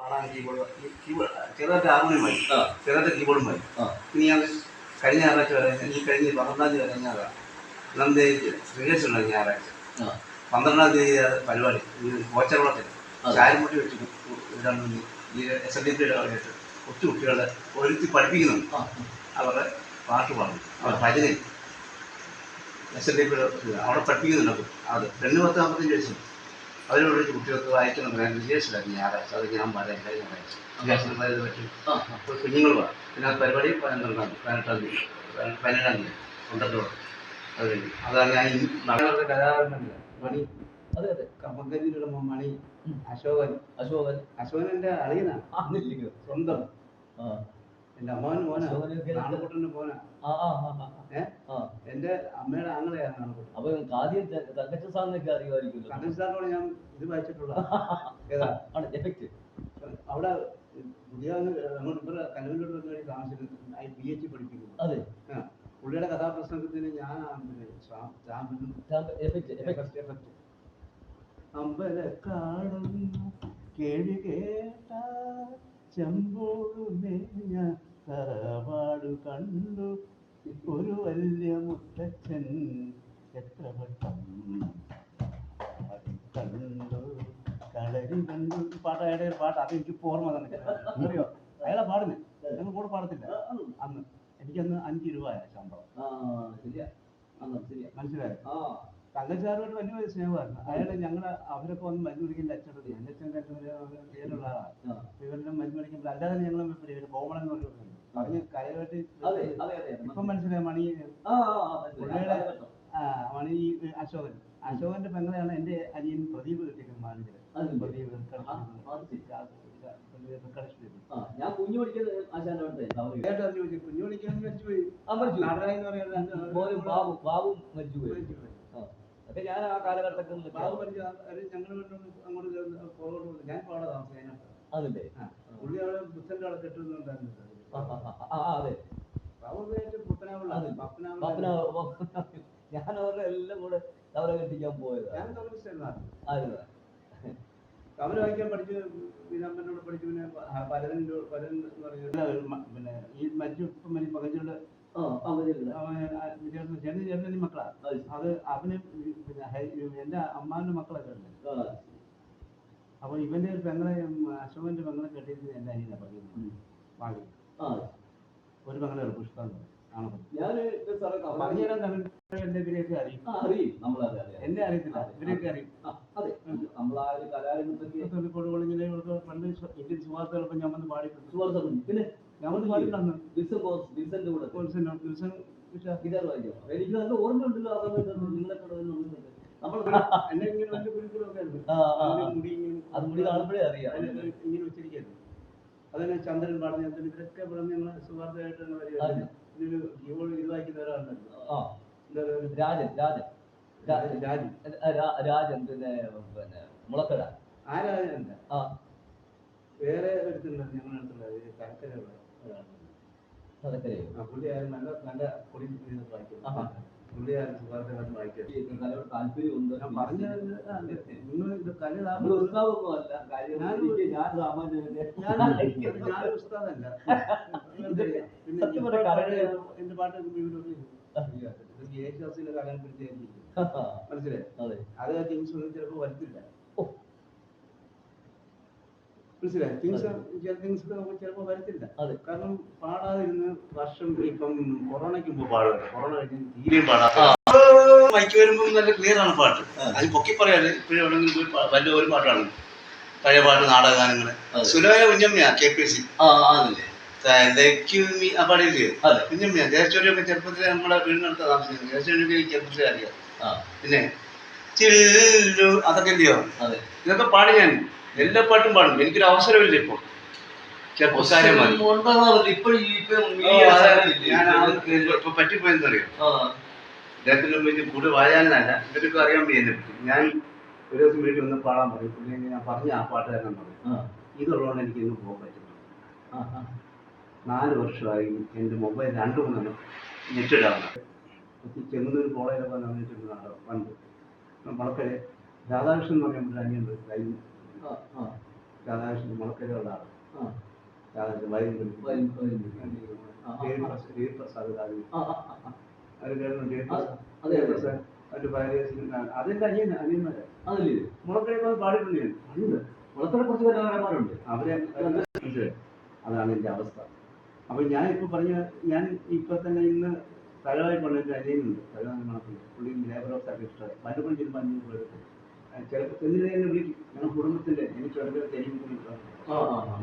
പാടാൻ കീബോർഡ് ചെറുതായിട്ട് ഹാർമോണിയം മതി, ചെറുതായിട്ട് കീബോർഡും മതി. ഇനി ഞാൻ കഴിഞ്ഞ ഞായറാഴ്ച വരെ ഈ കഴിഞ്ഞ 12-ാം തീയതി വരെ ഞായറാഴ്ച 1-ാം തീയതി റിഹേഴ്സൽ ഉണ്ട്. ഞായറാഴ്ച 12-ാം തീയതി പരിപാടി കോച്ചകുളത്തിൽ ചായമുട്ടി വെച്ച് ഈ SLDP കൊച്ചു കുട്ടികളെ ഒരുത്തി പഠിപ്പിക്കുന്നുണ്ട്. അവരുടെ പാട്ട് പാടുന്നു, അവർ ഭജന SLDP അവിടെ പഠിപ്പിക്കുന്നുണ്ട്. അത് 10-45 വയസ്സും അവരോട് വിളിച്ച് കുട്ടികൾക്ക് വായിക്കണം. റിഹേഴ്സലായിരുന്നു ഞായറാഴ്ച. അത് ഞാൻ പറയാം കഴിഞ്ഞ ഞായറാഴ്ച റിഹേഴ്സൽ പറ്റി കുഞ്ഞുങ്ങൾ പറയാം. പിന്നെ ആ പരിപാടി 18-ാം തീയതി 12 അത് കഴിഞ്ഞു. അതാണ് ഞാൻ നടന്ന കലാകാരനല്ല മണി. അതെ അതെ, കമ്പനിയിലുള്ള മണി അശോകൻ എൻ്റെ അളിയനാണ്, സ്വന്തം എൻ്റെ മോനാ, നാണക്കുട്ടൻ്റെ മോനാ. എൻ്റെ അമ്മയുടെ ആങ്ങളെയാണ് നാണക്കുട്ടൻ. അപ്പൊ ആദ്യം തങ്കച്ചൻ സാറിനൊക്കെ അറിയുമായിരിക്കും. തങ്കച്ചൻ സാറിനോട് ഞാൻ ഇത് വായിച്ചിട്ടുള്ള എഫക്റ്റ് അവിടെ പുതിയ അങ്ങോട്ട് ഇവിടെ കല്ലൂരിലോട്ട് വന്നു താമസിക്കുന്നത് PhD പഠിപ്പിക്കുന്നു. അതെ, പുള്ളിയുടെ കഥാപ്രസംഗത്തിന് ഞാനാണ് അമ്പലക്കാടുന്നു കേഴി കേട്ട ചെമ്പോടുമേ ഞാൻ തറവാട് കണ്ടു ഒരു വലിയ മുത്തച്ഛൻ എത്ര വട്ടം കണ്ടു കളരി കണ്ടു. പാട്ട് അത് എനിക്ക് ഓർമ്മ തന്നെ അറിയോ? അയാളെ പാടുന്നത് ഞങ്ങൾ കൂടെ പാടത്തില്ല അന്ന്. എനിക്കന്ന് 5 രൂപ ശമ്പളം. മനസ്സിലായോ? തങ്കച്ചാറുമായിട്ട് വലിയ സ്നേഹമായിരുന്നു അയാളെ. ഞങ്ങളെ അവരൊക്കെ വന്ന് മരുന്ന് പിടിക്കുന്ന അച്ഛനോട് എൻ്റെ അച്ഛൻ പേരുള്ള ആളാണ്. ഇവരെല്ലാം മരുന്ന് പിടിക്കുമ്പോൾ അല്ലാതെ ഞങ്ങൾ കോമളൻ എന്ന് പറഞ്ഞ് കാര്യമായിട്ട് ഇപ്പം മനസ്സിലായി. മണി പുള്ളിയുടെ മണി അശോകന്റെ പെങ്ങളെയാണ് എൻ്റെ അനിയൻ പ്രദീപ് കിട്ടിയിരിക്കുന്നത്. മാനേജർ പ്രദീപ് ഞാൻ കുഞ്ഞു പഠിക്കുന്നത് കുഞ്ഞു പഠിക്കാൻ മരിച്ചുപോയി. ബാബു മരിച്ചുപോയി. അതൊക്കെ ഞാൻ ആ കാലഘട്ടത്തിൽ ബാബു മരിച്ചു. ഞങ്ങൾ അങ്ങോട്ട് പുറകോട്ട് ഞാൻ പാടാ താമസിക്കാൻ. അതല്ലേ പുള്ളി അവിടെ പുത്തൻ്റെ അവിടെ കെട്ടുന്നുണ്ടായിരുന്നു. അതെ, ബാബു പുത്തനാവുള്ള ഞാൻ അവരുടെ എല്ലാം കൂടെ തവര കെട്ടിക്കാൻ പോയത്. ഞാൻ തവര കമല് വായിക്കാൻ പഠിച്ച് പിന്നെ അമ്മനോട് പഠിച്ചു. പിന്നെ പലതൻ എന്ന് പറയുന്നത് പിന്നെ ഈ മരിച്ചു പകച്ചുള്ള ചേട്ടൻ്റെ മക്കളാ. അത് അവന് പിന്നെ എൻ്റെ അമ്മാവിൻ്റെ മക്കളൊക്കെ ഉണ്ട്. അപ്പൊ ഇവന്റെ ഒരു പെങ്ങളെ അശോകന്റെ പെങ്ങളെ കെട്ടിയിരുന്നത് എൻ്റെ അനിയനാ പറയുന്നത്. വാങ്ങി ഒരു പെങ്ങളെ പുഷ്പ പറഞ്ഞുതരാൻ എന്റെ ഇവരെയൊക്കെ അറിയും. എന്നെ അറിയത്തില്ല, ഇവരെയൊക്കെ അറിയും. പണ്ട് ഇന്ത്യൻ സുവാർത്തകളൊപ്പം ഞാൻ വന്ന് പാടിയിട്ടുണ്ട്. പിന്നെ ഞാൻ വന്ന് പാടിയിട്ടുണ്ട്. എനിക്ക് നല്ല ഓർമ്മ ഉണ്ടല്ലോ. എന്നെ ഇങ്ങനെ വലിയ കുരുക്കളൊക്കെ അത് മുടി കാണുമ്പോഴേ അറിയാം. ഇങ്ങനെ വെച്ചിരിക്കുന്നു. അതന്നെ ചന്ദ്രൻ പാടുന്ന ഇവരൊക്കെ പറഞ്ഞ് ഞങ്ങൾ സുവാർത്തയായിട്ടാണ് വരിക. ഇതിനൊരു കീബോർഡ് ഇത് വായിക്കുന്ന ഒരാളുണ്ടല്ലോ, രാജൻ പിന്നെ മുളക്കട. ആ രാജനല്ല, വേറെ എടുത്തുണ്ട് ഞങ്ങളുടെ അടുത്തുള്ള കരക്കരയുള്ള പുള്ളി ആരും നല്ല നല്ല പൊടി വായിക്കും. പുള്ളി ആരും സുവാർത്തകളൊന്നും വായിക്കും. താല്പര്യമുണ്ട്. ഞാൻ പറഞ്ഞത് നിങ്ങൾ ഇത് ഞാനൊരു ഉസ്താദല്ല. പിന്നെ എന്റെ പാട്ടൊക്കെ യേശുദാസിന്റെ കലാൽപ്പെടുത്തിയായിരിക്കും. മനസ്സിലായി? അത് തിങ്സ് ഒന്നും ചിലപ്പോൾ വരത്തില്ല. മനസ്സിലായി? തിങ്സ് ചിലപ്പോൾ വരത്തില്ല. കാരണം പാടാതിരുന്ന് വർഷം ഇപ്പം കൊറോണയ്ക്ക് മുമ്പ് പാടുക. കൊറോണ കഴിഞ്ഞ് തീരെയും പാടാത്ത മൈക്ക് വരുമ്പോൾ നല്ല ക്ലിയർ ആണ് പാട്ട്. അത് പൊക്കി പറയാതെ ഇപ്പോഴും എവിടെയെങ്കിലും പോയി വല്ല ഒരു പാട്ടാണ് പഴയ പാട്ട്, നാടകഗാനങ്ങള്. സുലോയ കുഞ്ഞമ്മയാ KPC പാടിയില്ലേ? കുഞ്ഞമ്മയാ. ദേശോരിയൊക്കെ ചെറുപ്പത്തിലെ നമ്മളെ വീടിനടുത്ത് താമസിക്കുന്നത്. ദേശോരിയൊക്കെ ചെറുപ്പത്തിലെ അറിയാം. പിന്നെ ചില്ലു അതൊക്കെ ഇല്ലയോ? ഇതൊക്കെ പാടി ഞാൻ എല്ലാ പാട്ടും പാടും. എനിക്കൊരു അവസരമില്ല ഇപ്പൊ. ചെറുപ്പക്കാരെ ഇപ്പൊ പറ്റിപ്പോയെന്നറിയോ? ഇദ്ദേഹത്തിന് വലിയ കൂടുതൽ വായാനല്ല, ഇവരൊക്കെ അറിയാൻ വയ്യ. ഞാൻ ഒരു ദിവസം വീട്ടിൽ വന്ന് പാടാൻ പറയും. പുള്ളി ഞാൻ പറഞ്ഞ ആ പാട്ടുകാരൻ പറയും ഇതുള്ളതുകൊണ്ട് എനിക്ക് ഇന്ന് പോകാൻ പറ്റുന്നു. 4 വർഷമായി എൻ്റെ മൊബൈൽ 2-3 നെറ്റിടാവുന്നത്. ചെങ്ങന്നൂർ കോളേജിലൊക്കെ വന്നിട്ടുണ്ട് പണ്ട്. വളരെ രാധാകൃഷ്ണൻ എന്ന് പറയുമ്പോൾ അനിയുണ്ട്. രാധാകൃഷ്ണൻ മുളക്കരയുള്ള ആള്. രാധാകൃഷ്ണൻ പ്രസാദ് അവരുടെ ഭാര്യ അതെന്റെ അനിയന്മാരെ മുളക്കര പാടിട്ടുണ്ട്. മുളക്കര കുറച്ച് കലാകാരന്മാരുണ്ട്. അവരെ മനസ്സിലായി. അതാണ് എൻ്റെ അവസ്ഥ. അപ്പോൾ ഞാൻ ഇപ്പോൾ പറഞ്ഞ ഞാൻ ഇപ്പോൾ തന്നെ ഇന്ന് തലവായി കൊണ്ടൊരു അനിയനുണ്ട്, തലവായി മണക്കുണ്ട്. പുള്ളി ലേബർ ഓഫ് സർവീസ് മറ്റു ചിലപ്പോൾ 500 രൂപ എടുക്കും. ചിലപ്പോൾ ചെന്നിട്ട് എന്നെ വിളിക്കും. ഞങ്ങൾ കുടുംബത്തിൻ്റെ എനിക്ക് ചെറുപ്പം തെരുവ്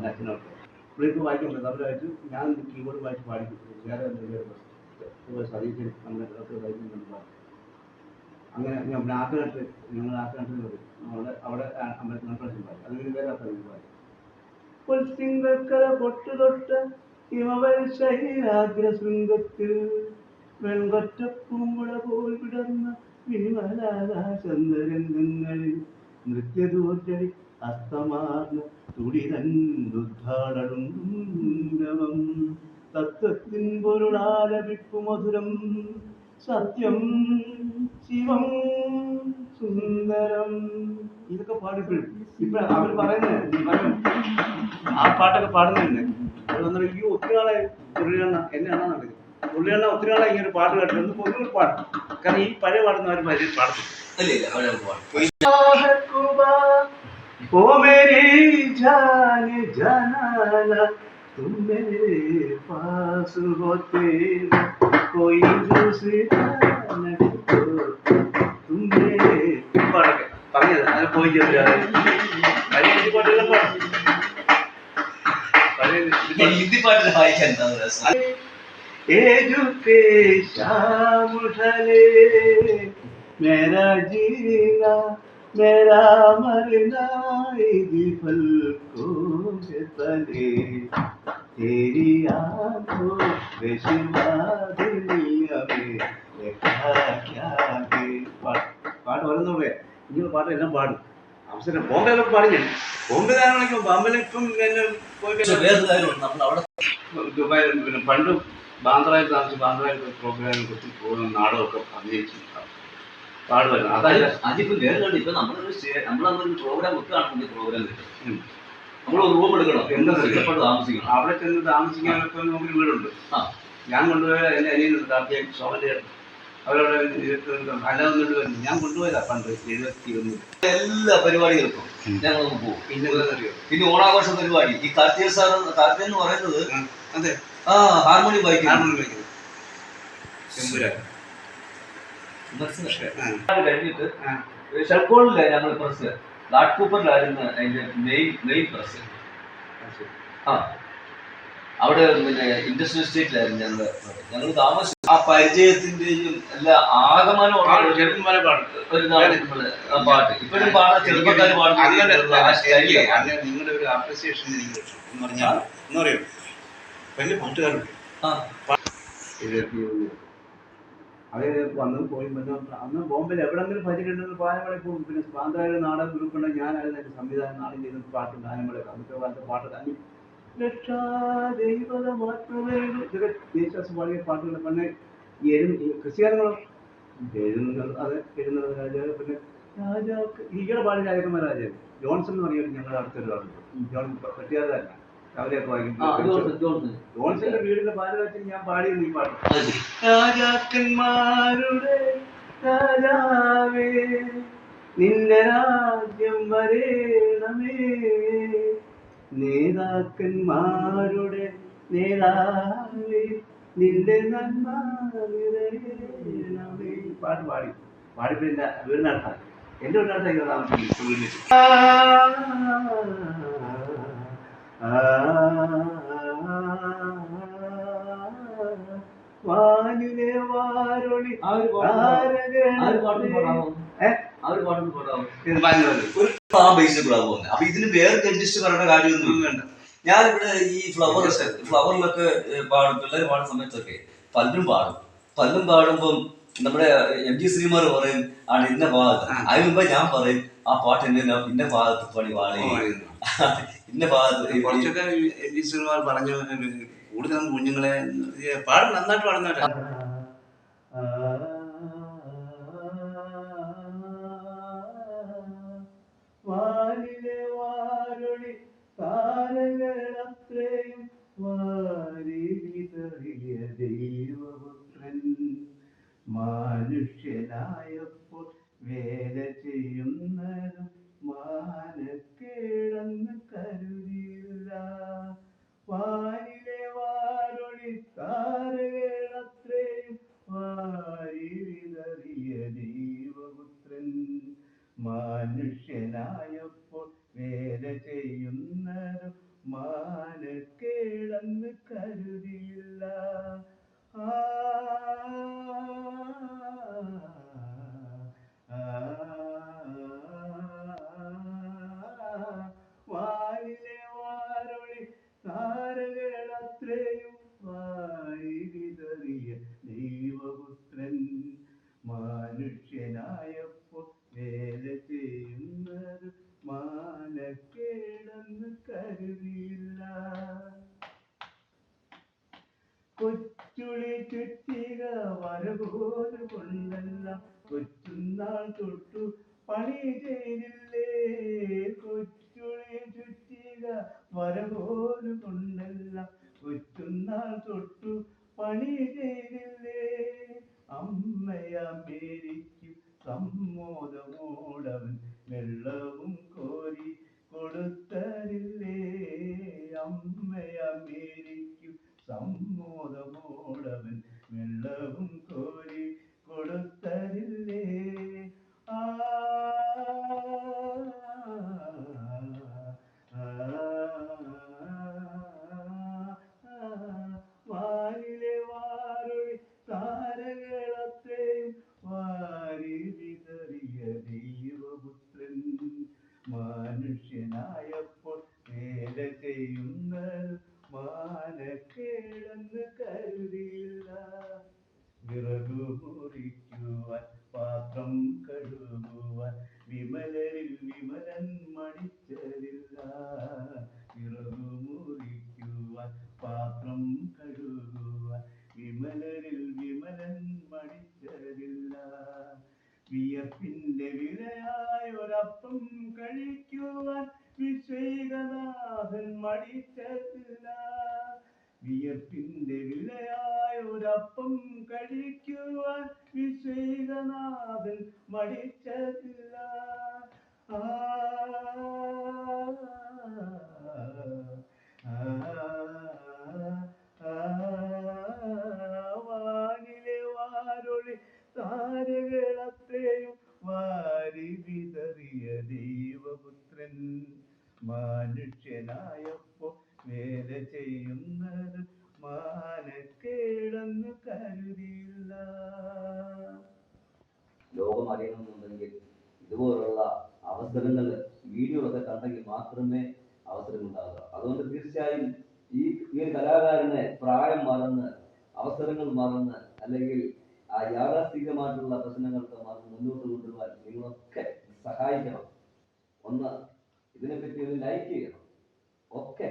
അച്ഛനൊക്കെ പുള്ളിക്ക് വായിക്കാൻ പറ്റും. അവരായിട്ട് ഞാൻ കീബോർഡ് വായിച്ച് പാടിക്കും. വേറെ സതീശൻ നമ്മുടെ വായിക്കുന്നുണ്ട്. അങ്ങനെ ഞാൻ ആക്കനാട്ട് ഞങ്ങൾ ആക്കനാട്ടിൽ വരും. അവിടെ അമ്പലത്തിൽ പ്രാവശ്യം പാടി. അതിന് വേറെ പാടി പൊൽസിംഗക്കര പൊട്ടു തൊട്ട ഹിമവൽശൈലാഗ്രശൃംഗത്തിൽ വെൺകൊറ്റപ്പൂമ്പുഴ പോൽ വിടർന്ന വിമലാകാശന്തരംഗങ്ങളിൽ നൃത്യദൂർജലി അസ്തമാർന്ന തുടിതൻ ദുദ്ധാടടുംബം തത്വത്തിൻ പൊരുളാലപിപ്പു മധുരം സത്യം ശിവം സുന്ദരം. ഇതൊക്കെ പാടിപ്പോഴും ഇപ്പൊ അവർ പറയുന്നത് ആ പാട്ടൊക്കെ പാടുന്നുണ്ട്. അവർ വന്നിട്ട് ഈ ഒത്തിരി നാളെ പുള്ളിയണ്ണ എന്നെ എണ്ണ നടക്കും. പുള്ളിയണ്ണ ഒത്തിരി നാളെ ഇങ്ങനെ പാട്ട് കേട്ടു ഒന്ന് പൊതുവെ പാടും. കാരണം ഈ പഴയ പാടുന്ന അവർ പഴയ പാടും. ओ मेरी जान जाना तुम मेरे पास होते कोई दूसरा नहीं होता तुम मेरे പാടൊക്കെ പറഞ്ഞത് അങ്ങനെ പോയി പാട്ടെല്ലാം പാടും. ഹിന്ദി പാട്ടിൽ വായിക്കാൻ मेरा जीना मेरा मरना पलकों के तले तेरी आंखों में शिवा दुनिया में क्या क्या പാട്ട് വരുന്നുള്ളേ. ഇങ്ങനെ പാട്ട് എല്ലാം പാടും. അവസരം ബോംബെയിലൊക്കെ പാടി. ഞാൻ ബോംബെയിലാണെങ്കിൽ ബോംബെയിൽ ഇപ്പം എന്നെ പോയിട്ട് ദുബായിൽ പിന്നെ പണ്ട് ബാന്ദ്രയിൽ താമസിച്ച് ബാന്ദ്രയിൽ പ്രോഗ്രാമിനെ കുറിച്ച് പോകുന്ന നാടകമൊക്കെ അഭിനയിച്ചു പാടുമായിരുന്നു. അതായത് അതിപ്പോ വേറെ ഇപ്പൊ നമ്മളൊരു പ്രോഗ്രാം വെക്കുകയാണെങ്കിൽ പ്രോഗ്രാം നമ്മൾ റൂം എടുക്കണം, എന്താ താമസിക്കണം. അവിടെ ചെന്ന് താമസിക്കാനൊക്കെ നമുക്കൊരു വീടുണ്ട്. ഞാൻ കൊണ്ടുപോയ എൻ്റെ അനിയനുണ്ട് കാർത്തികൻ സോമന്റെ അവരവിടെ അല്ലാതെ വരുന്നു. ഞാൻ കൊണ്ടുപോയതാ പണ്ട് 71 എല്ലാ പരിപാടികൾക്കും ഞങ്ങളൊന്ന് പോകും. പിന്നെ ഓണാഘോഷ പരിപാടി ഈ കാർത്തിക സാർ കാർത്തികൻ എന്ന് പറയുന്നത് അതെ ഹാർമോണിയം വായിക്കുന്നത് കഴിഞ്ഞിട്ട് ഷെൽക്കോണിലെ ഞങ്ങൾ പ്രസ് ലാഡ് കൂപ്പറിലായിരുന്നു അതിന്റെ മെയിൻ പ്രസ്. അവിടെ പിന്നെ ഇൻഡസ്ട്രിയൽ എസ്റ്റേറ്റിലായിരുന്നു ഞങ്ങൾ താമസിച്ചു. ആ പരിചയത്തിന്റെയും എല്ലാ ആകമാനം പാട്ട് ഇപ്പോഴും പാടാൻ ചെറുപ്പക്കാർ നിങ്ങളുടെ ഒരു അപ്രിസിയേഷൻ എനിക്ക് എന്ന് പറഞ്ഞാൽ എന്ന് പറയും വലിയ പാട്ടുകാരുണ്ട്. അതായത് വന്ന് പോയി അന്ന് ബോംബെയിൽ എവിടെങ്കിലും ഭജനുണ്ടെന്ന് പാലമളയിൽ പോകും. പിന്നെ സ്വാതന്ത്ര്യ നാടകം ഗ്രൂപ്പുണ്ടെങ്കിൽ ഞാനായിരുന്നു എൻ്റെ സംവിധാനം നാടകം ചെയ്ത പാട്ടും ഗാനങ്ങളൊക്കെ അന്നത്തെ കാലത്തെ പാട്ട് തന്നെ രക്ഷാ ദൈവത മാത്രമേ ഇതൊക്കെ യേശുദാസ് പാടിയ പാട്ടുകൾ. പിന്നെ ക്രിസ്ത്യാനികളും എഴുന്നത് രാജാവ് പിന്നെ രാജാക്ക് ഈകളെ പാടിയ രാജാക്കന്മാർ രാജാവ് ജോൺസൺ എന്ന് പറഞ്ഞ ഞങ്ങളുടെ അടുത്തൊരാളുണ്ട്. ജോൺ പറ്റിയാതല്ല അവരെയൊക്കെ വായിക്കും. ജോൺസന്റെ വീടിന്റെ പാലവച്ചിൽ ഞാൻ പാടിയത് ഈ പാട്ട്. രാജാക്കന്മാരുടെ രാജാവേ നിന്റെ രാജ്യം വരേണമേ നേതാക്കന്മാരുടെ നേതാവേ നിന്റെ നന്മ നിറയണമേ. പാട്ട് പാടിപ്പോ എന്റെ വീടിനടുത്താണ്. എന്റെ വീടിനടുത്തേക്ക് താമസിക്കും വീട്ടിൽ. വാനിലെ വാരൊളി അപ്പൊ ഇതിന് വേറെ അഡ്ജസ്റ്റ് പറയേണ്ട കാര്യമൊന്നും വേണ്ട. ഞാനിവിടെ ഈ ഫ്ലവറിലൊക്കെ പാടും, പിള്ളേർ പാടുന്ന സമയത്തൊക്കെ പലരും പാടുമ്പം നമ്മുടെ MG ശ്രീമാർ പറയും ആണ് ഇന്ന ഭാഗത്ത്. അതിന് മുമ്പ് ഞാൻ പറയും ആ പാട്ട് ഇന്ന ഭാഗത്ത് പണി പാടി ഇന്ന ഭാഗത്ത്. കുറച്ചൊക്കെ MG ശ്രീമാർ പറഞ്ഞു കൂടുതലും കുഞ്ഞുങ്ങളെ പാടും, നന്നായിട്ട് പാടുന്നവരാ. വാനിലെ വാരൊളി കൊച്ചുളി ചുറ്റിക വരപോല് കൊണ്ടെല്ലാം കൊച്ചുനാൾ തൊട്ടു പണി ചെയ്തില്ലേ. കൊച്ചുളി ചുറ്റിക വരപോല് കൊണ്ടെല്ലാം കൊച്ചുനാൾ തൊട്ടു പണി ചെയ്തില്ലേ. അമ്മയമ്മേരിക്കു സമ്മോദമോടവൻ വെള്ളവും കോരി കൊടുത്തരില്ലേ. അമ്മയമ്മേരിക്കു സമ്മോദമോടവൻ വെള്ളവും കോരി കൊടുത്തരില്ലേ. ആ വാനിലെ വാരൊഴി താരകളത്തെയും വാരി വിതറിയ ദൈവപുത്രൻ മനുഷ്യനായപ്പോൾ വേല ചെയ്യുന്നത് മാനക്കേടെന്ന് കരുതിയില്ല. വിറകു മുറിക്കുവാൻ പാത്രം കഴുകുവാൻ വിമലരിൽ വിമലൻ മടിച്ചതില്ല. വിറകു മുറിക്കുവാൻ പാത്രം കഴുകുവാൻ വിമലരിൽ വിമലൻ മടിച്ചതില്ല. വിയർപ്പിന്റെ വിലയായൊരപ്പം കഴിക്കുവാൻ വിശ്വൈകനാഥൻ മടിച്ചതില്ല. വിയർപ്പിന്റെ വിലയായൊരപ്പം കഴിക്കുവാൻ വിശ്വൈകനാഥൻ മടിച്ചതില്ല. ആ വാനിലെ വാരൊളി താരകളത്തെയും വാരി വിതറിയ ദൈവപുത്രൻ മനുഷ്യനായപ്പോ വേല ചെയ്യുന്നത് മാനക്കേടെന്ന് കരുതിയില്ല. ലോകം അറിയണമെന്നുണ്ടെങ്കിൽ ഇതുപോലുള്ള അവസരങ്ങൾ വീഡിയോകളൊക്കെ കണ്ടെങ്കിൽ മാത്രമേ അവസരം ഉണ്ടാകുക. അതുകൊണ്ട് തീർച്ചയായും ഈ ഒരു കലാകാരനെ പ്രായം മറന്ന് അവസരങ്ങൾ മറന്ന് അല്ലെങ്കിൽ ആ യാഥാസ്ഥികമായിട്ടുള്ള പ്രശ്നങ്ങൾക്ക് മറന്ന് മുന്നോട്ട് കൊണ്ടുപോകാൻ നിങ്ങളൊക്കെ സഹായിക്കണം. ഒന്ന് ഇതിനെപ്പറ്റി ഒരു ലൈക്ക് ചെയ്യണം. ഓക്കെ.